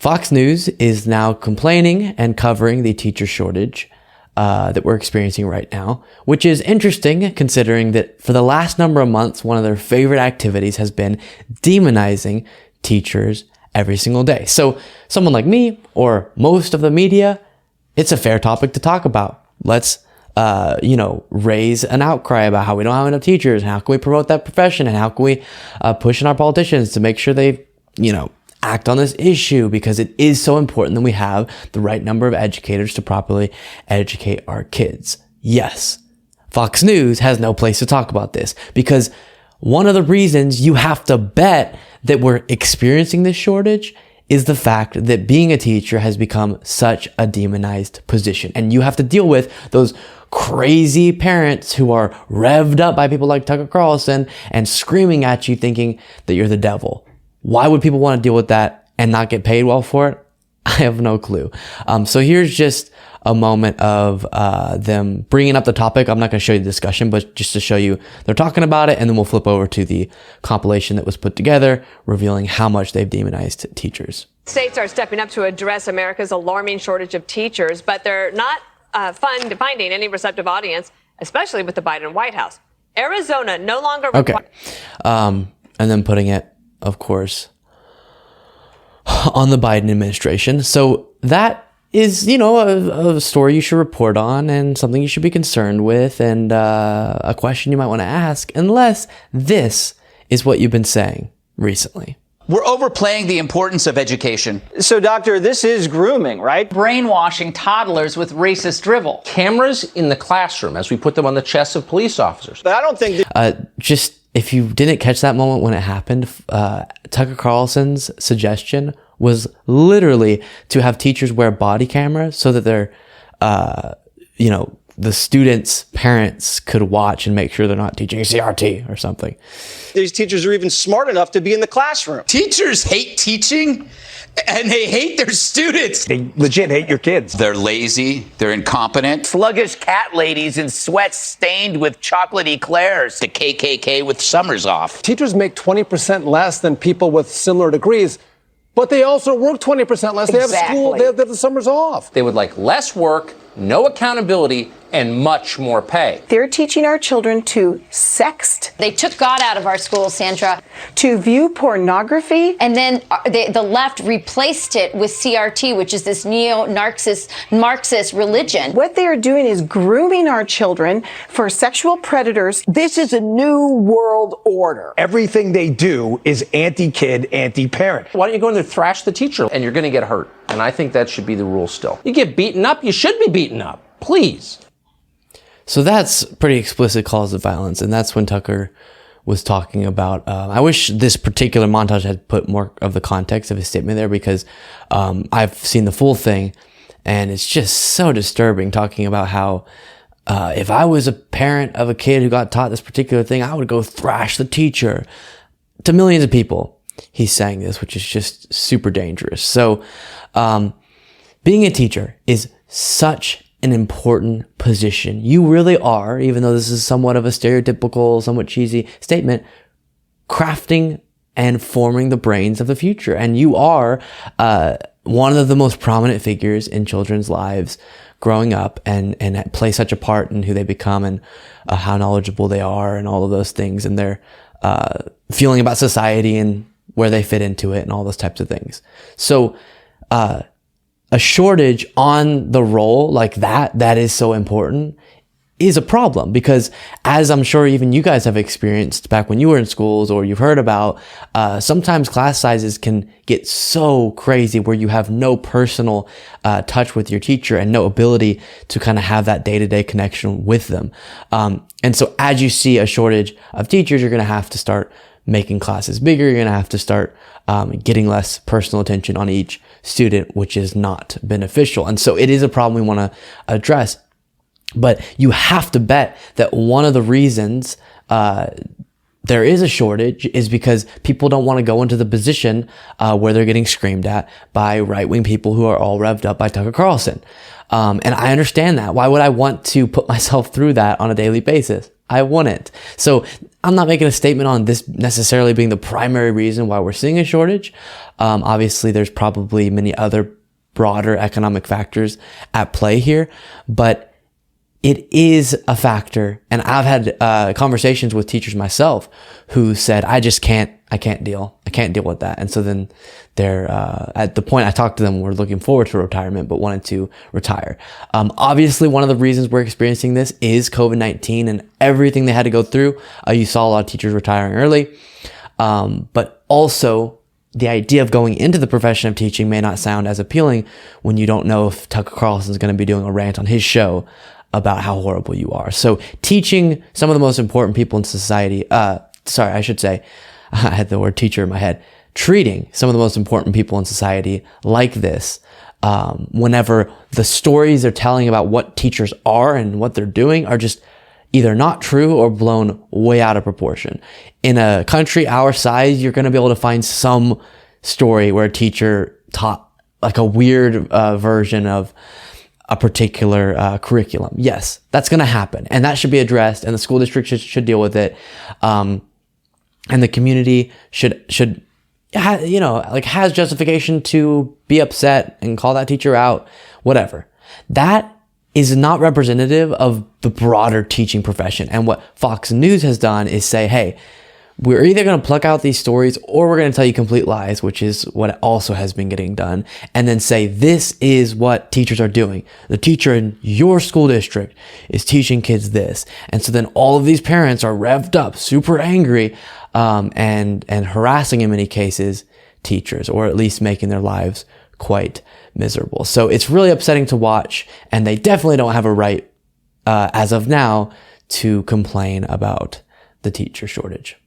Fox News is now complaining and covering the teacher shortage that we're experiencing right now, which is interesting considering that for the last number of months, one of their favorite activities has been demonizing teachers every single day. So someone like me or most of the media, it's a fair topic to talk about. Let's raise an outcry about how we don't have enough teachers and how can we promote that profession and how can we push on our politicians to make sure they, act on this issue, because it is so important that we have the right number of educators to properly educate our kids. Yes, Fox News has no place to talk about this, because one of the reasons you have to bet that we're experiencing this shortage is the fact that being a teacher has become such a demonized position. And you have to deal with those crazy parents who are revved up by people like Tucker Carlson and screaming at you thinking that you're the devil. Why would people want to deal with that and not get paid well for it? I have no clue. So here's just a moment of them bringing up the topic. I'm not going to show you the discussion, but just to show you they're talking about it, and then we'll flip over to the compilation that was put together revealing how much they've demonized teachers. States are stepping up to address America's alarming shortage of teachers, but they're not finding any receptive audience, especially with the Biden White House. Arizona no longer requires... Okay. And then putting it, of course, on the Biden administration. So that is, a story you should report on and something you should be concerned with, and a question you might want to ask, unless this is what you've been saying recently. We're overplaying the importance of education. So, doctor, this is grooming, right? Brainwashing toddlers with racist drivel. Cameras in the classroom as we put them on the chests of police officers. But I don't think... Just if you didn't catch that moment when it happened, Tucker Carlson's suggestion was literally to have teachers wear body cameras so that they're, the students' parents could watch and make sure they're not teaching CRT or something. These teachers are even smart enough to be in the classroom. Teachers hate teaching, and they hate their students. They legit hate your kids. They're lazy. They're incompetent. Sluggish cat ladies in sweats stained with chocolate eclairs. The KKK with summers off. Teachers make 20% less than people with similar degrees, but they also work 20% less. They have school, they have the summers off. They would like less work, no accountability, and much more pay. They're teaching our children to sext. They took God out of our schools, Sandra. To view pornography. And then the left replaced it with CRT, which is this neo-Marxist religion. What they are doing is grooming our children for sexual predators. This is a new world order. Everything they do is anti-kid, anti-parent. Why don't you go in there and thrash the teacher, and you're going to get hurt? And I think that should be the rule still. You get beaten up, you should be beaten up. Please. So that's pretty explicit calls of violence. And that's when Tucker was talking about, I wish this particular montage had put more of the context of his statement there, because I've seen the full thing and it's just so disturbing, talking about how if I was a parent of a kid who got taught this particular thing, I would go thrash the teacher. To millions of people, he's saying this, which is just super dangerous. So being a teacher is such an important position. You really are, even though this is somewhat of a stereotypical, somewhat cheesy statement, crafting and forming the brains of the future. And you are one of the most prominent figures in children's lives growing up, and play such a part in who they become and how knowledgeable they are and all of those things, and their feeling about society and where they fit into it and all those types of things. So a shortage on the role like that is so important, is a problem, because as I'm sure even you guys have experienced back when you were in schools, or you've heard about, sometimes class sizes can get so crazy where you have no personal touch with your teacher and no ability to kind of have that day-to-day connection with them. And so as you see a shortage of teachers, you're going to have to start making classes bigger. You're going to have to start getting less personal attention on each student, which is not beneficial. And so it is a problem we want to address. But you have to bet that one of the reasons there is a shortage is because people don't want to go into the position where they're getting screamed at by right-wing people who are all revved up by Tucker Carlson. And I understand that. Why would I want to put myself through that on a daily basis? I wouldn't. So I'm not making a statement on this necessarily being the primary reason why we're seeing a shortage. Obviously, there's probably many other broader economic factors at play here, but it is a factor. And I've had conversations with teachers myself who said, I can't deal with that. And so then they're at the point I talked to them, we're looking forward to retirement, but wanted to retire. Obviously, one of the reasons we're experiencing this is COVID-19 and everything they had to go through. You saw a lot of teachers retiring early, but also the idea of going into the profession of teaching may not sound as appealing when you don't know if Tucker Carlson is going to be doing a rant on his show about how horrible you are. So teaching some of the most important people in society, I had the word teacher in my head, treating some of the most important people in society like this, whenever the stories they're telling about what teachers are and what they're doing are just either not true or blown way out of proportion. In a country our size, you're going to be able to find some story where a teacher taught like a weird version of a particular curriculum. Yes, that's going to happen, and that should be addressed, and the school district should deal with it. And the community should has justification to be upset and call that teacher out, whatever. That is not representative of the broader teaching profession. And what Fox News has done is say, hey, we're either going to pluck out these stories or we're going to tell you complete lies, which is what also has been getting done. And then say, this is what teachers are doing. The teacher in your school district is teaching kids this. And so then all of these parents are revved up, super angry, and harassing in many cases teachers, or at least making their lives quite miserable. So it's really upsetting to watch, and they definitely don't have a right, as of now, to complain about the teacher shortage.